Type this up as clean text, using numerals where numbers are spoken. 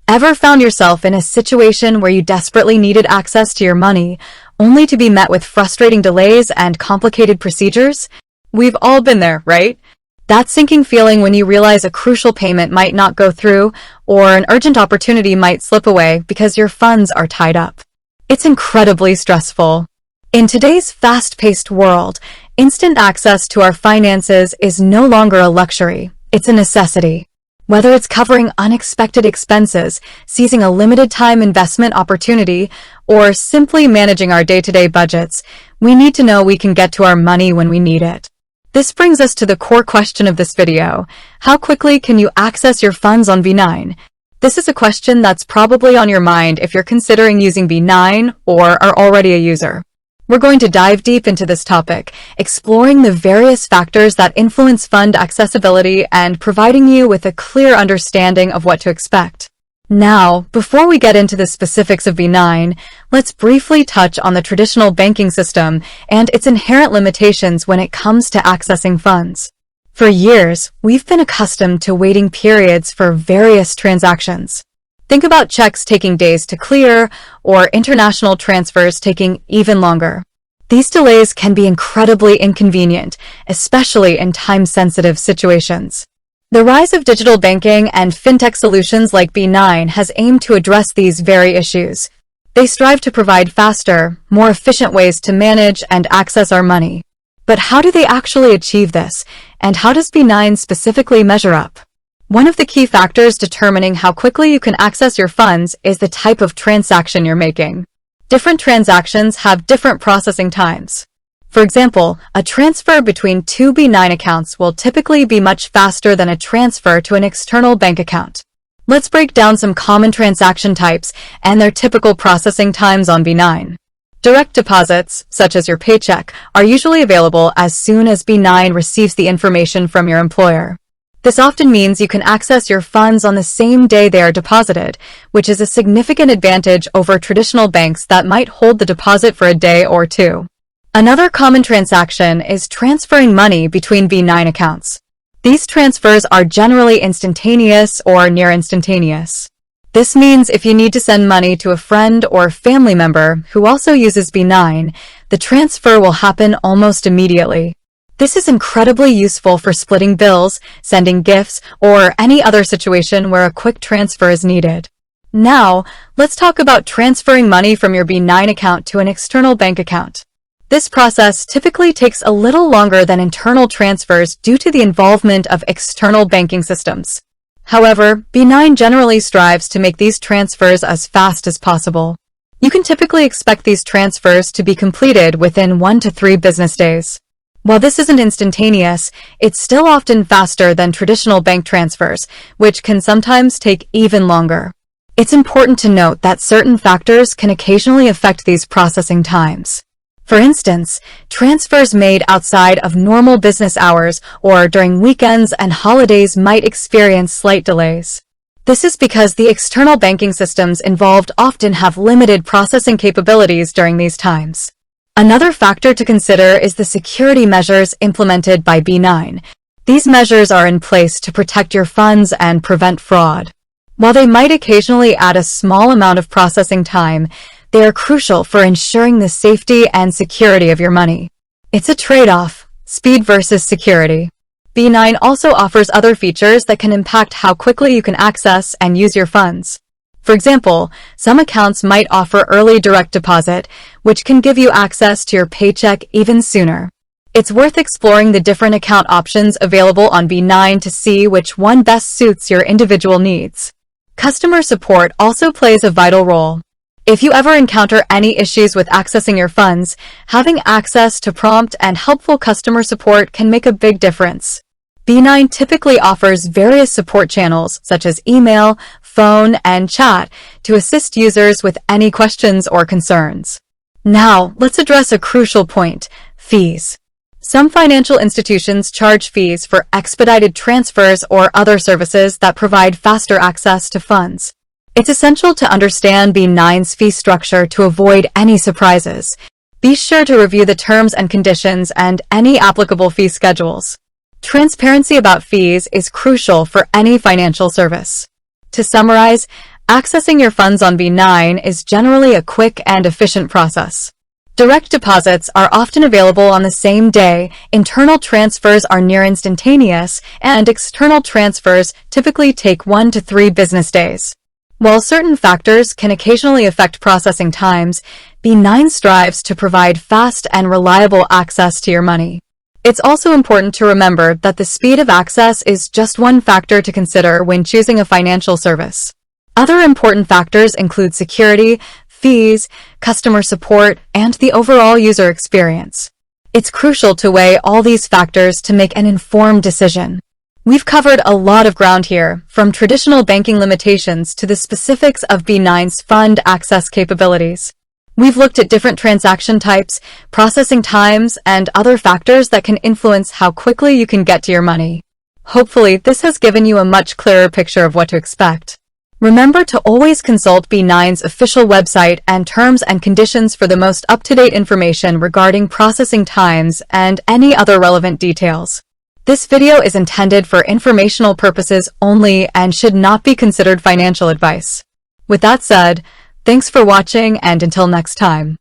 Ever found yourself in a situation where you desperately needed access to your money, only to be met with frustrating delays and complicated procedures? We've all been there, right? That sinking feeling when you realize a crucial payment might not go through, or an urgent opportunity might slip away because your funds are tied up. It's incredibly stressful. In today's fast-paced world, instant access to our finances is no longer a luxury, it's a necessity. Whether it's covering unexpected expenses, seizing a limited-time investment opportunity, or simply managing our day-to-day budgets, we need to know we can get to our money when we need it. This brings us to the core question of this video. How quickly can you access your funds on V9? This is a question that's probably on your mind if you're considering using V9 or are already a user. We're going to dive deep into this topic, exploring the various factors that influence fund accessibility and providing you with a clear understanding of what to expect. Now, before we get into the specifics of V9, let's briefly touch on the traditional banking system and its inherent limitations when it comes to accessing funds. For years, we've been accustomed to waiting periods for various transactions. Think about checks taking days to clear, or international transfers taking even longer. These delays can be incredibly inconvenient, especially in time-sensitive situations. The rise of digital banking and fintech solutions like V9 has aimed to address these very issues. They strive to provide faster, more efficient ways to manage and access our money. But how do they actually achieve this, and how does V9 specifically measure up? One of the key factors determining how quickly you can access your funds is the type of transaction you're making. Different transactions have different processing times. For example, a transfer between two V9 accounts will typically be much faster than a transfer to an external bank account. Let's break down some common transaction types and their typical processing times on V9. Direct deposits, such as your paycheck, are usually available as soon as V9 receives the information from your employer. This often means you can access your funds on the same day they are deposited, which is a significant advantage over traditional banks that might hold the deposit for a day or two. Another common transaction is transferring money between V9 accounts. These transfers are generally instantaneous or near instantaneous. This means if you need to send money to a friend or family member who also uses V9, the transfer will happen almost immediately. This is incredibly useful for splitting bills, sending gifts, or any other situation where a quick transfer is needed. Now, let's talk about transferring money from your V9 account to an external bank account. This process typically takes a little longer than internal transfers due to the involvement of external banking systems. However, V9 generally strives to make these transfers as fast as possible. You can typically expect these transfers to be completed within 1 to 3 business days. While this isn't instantaneous, it's still often faster than traditional bank transfers, which can sometimes take even longer. It's important to note that certain factors can occasionally affect these processing times. For instance, transfers made outside of normal business hours or during weekends and holidays might experience slight delays. This is because the external banking systems involved often have limited processing capabilities during these times. Another factor to consider is the security measures implemented by V9. These measures are in place to protect your funds and prevent fraud. While they might occasionally add a small amount of processing time, they are crucial for ensuring the safety and security of your money. It's a trade-off, speed versus security. V9 also offers other features that can impact how quickly you can access and use your funds. For example, some accounts might offer early direct deposit, which can give you access to your paycheck even sooner. It's worth exploring the different account options available on V9 to see which one best suits your individual needs. Customer support also plays a vital role. If you ever encounter any issues with accessing your funds, having access to prompt and helpful customer support can make a big difference. V9 typically offers various support channels such as email, phone, and chat to assist users with any questions or concerns. Now, let's address a crucial point: fees. Some financial institutions charge fees for expedited transfers or other services that provide faster access to funds. It's essential to understand V9's fee structure to avoid any surprises. Be sure to review the terms and conditions and any applicable fee schedules. Transparency about fees is crucial for any financial service. To summarize, Accessing your funds on B9 is generally a quick and efficient process. Direct deposits are often available on the same day, internal transfers are near instantaneous, and external transfers typically take 1 to 3 business days. While certain factors can occasionally affect processing times, B9 strives to provide fast and reliable access to your money. It's also important to remember that the speed of access is just one factor to consider when choosing a financial service. Other important factors include security, fees, customer support, and the overall user experience. It's crucial to weigh all these factors to make an informed decision. We've covered a lot of ground here, from traditional banking limitations to the specifics of B9's fund access capabilities. We've looked at different transaction types, processing times, and other factors that can influence how quickly you can get to your money. Hopefully, this has given you a much clearer picture of what to expect. Remember to always consult B9's official website and terms and conditions for the most up-to-date information regarding processing times and any other relevant details. This video is intended for informational purposes only and should not be considered financial advice. With that said, thanks for watching, and until next time.